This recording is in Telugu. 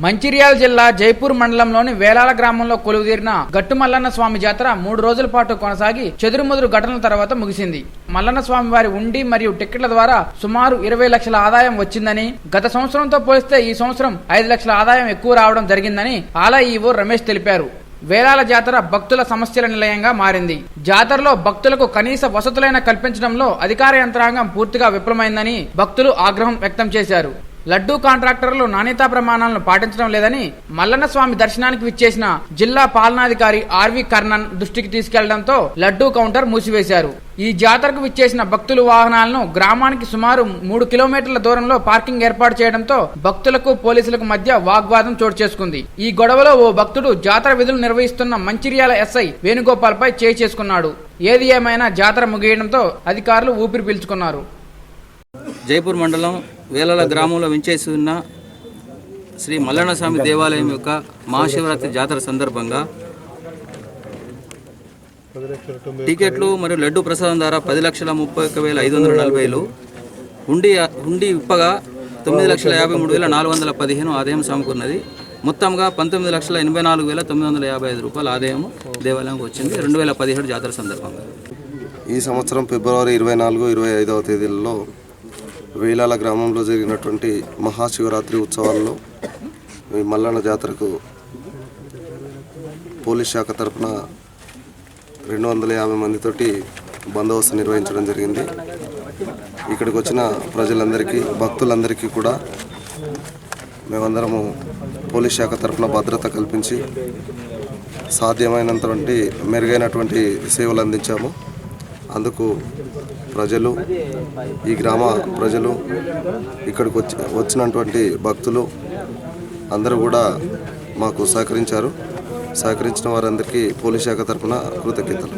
మంచిర్యాల జిల్లా జైపూర్ మండలంలోని వేలాల గ్రామంలో కొలువుదీరిన గట్టు మల్లన్న స్వామి జాతర 3 రోజుల పాటు కొనసాగి చెదురుమదురు ఘటనల తర్వాత ముగిసింది. మల్లన్న స్వామి వారి ఉండి మరియు టికెట్ల ద్వారా సుమారు 20 లక్షల ఆదాయం వచ్చిందని, గత సంవత్సరంతో పోలిస్తే ఈ సంవత్సరం 5 లక్షల ఆదాయం ఎక్కువ రావడం జరిగిందని ఆలయ ఈవో రమేష్ తెలిపారు. వేలాల జాతర భక్తుల సమస్యల నిలయంగా మారింది. జాతరలో భక్తులకు కనీస వసతులైన కల్పించడంలో అధికార యంత్రాంగం పూర్తిగా విఫలమైందని భక్తులు ఆగ్రహం వ్యక్తం చేశారు. లడ్డూ కాంట్రాక్టర్లు నాణ్యతా ప్రమాణాలను పాటించడం లేదని మల్లన్న స్వామి దర్శనానికి విచ్చేసిన జిల్లా పాలనాధికారి ఆర్వి కర్ణన్ దృష్టికి తీసుకెళ్లడంతో లడ్డూ కౌంటర్ మూసివేశారు. ఈ జాతరకు విచ్చేసిన భక్తుల వాహనాలను గ్రామానికి సుమారు 3 కిలోమీటర్ల దూరంలో పార్కింగ్ ఏర్పాటు చేయడంతో భక్తులకు పోలీసులకు మధ్య వాగ్వాదం చోటు చేసుకుంది. ఈ గొడవలో ఓ భక్తుడు జాతర విధులు నిర్వహిస్తున్న మంచిర్యాల ఎస్ఐ వేణుగోపాల్ పై చేయి చేసుకున్నాడు. ఏది ఏమైనా జాతర ముగియడంతో అధికారులు ఊపిరి పీల్చుకున్నారు. జైపూర్ మండలం వేలాల గ్రామంలో వించేసి ఉన్న శ్రీ మల్లన్న స్వామి దేవాలయం యొక్క మహాశివరాత్రి జాతర సందర్భంగా టికెట్లు మరియు లడ్డు ప్రసాదం ద్వారా 10,31,540 హుండీ విప్పగా 9,53,415 ఆదాయం సమకూరినది. మొత్తంగా 19,84,955 రూపాయల ఆదాయం దేవాలయంకి వచ్చింది 2017 జాతర సందర్భంగా. ఈ సంవత్సరం ఫిబ్రవరి 24, 25వ తేదీలలో వేలాల గ్రామంలో జరిగినటువంటి మహాశివరాత్రి ఉత్సవాల్లో ఈ మల్లన్న జాతరకు పోలీస్ శాఖ తరఫున 250 మందితోటి బందోబస్తు నిర్వహించడం జరిగింది. ఇక్కడికి వచ్చిన ప్రజలందరికీ, భక్తులందరికీ కూడా మేమందరము పోలీస్ శాఖ తరఫున భద్రత కల్పించి సాధ్యమైనంతటి మెరుగైనటువంటి సేవలు అందించాము. అందుకు ప్రజలు, ఈ గ్రామ ప్రజలు, ఇక్కడికి వచ్చినటువంటి భక్తులు అందరూ కూడా మాకు సహకరించారు. సహకరించిన వారందరికీ పోలీస్ శాఖ తరఫున కృతజ్ఞతలు.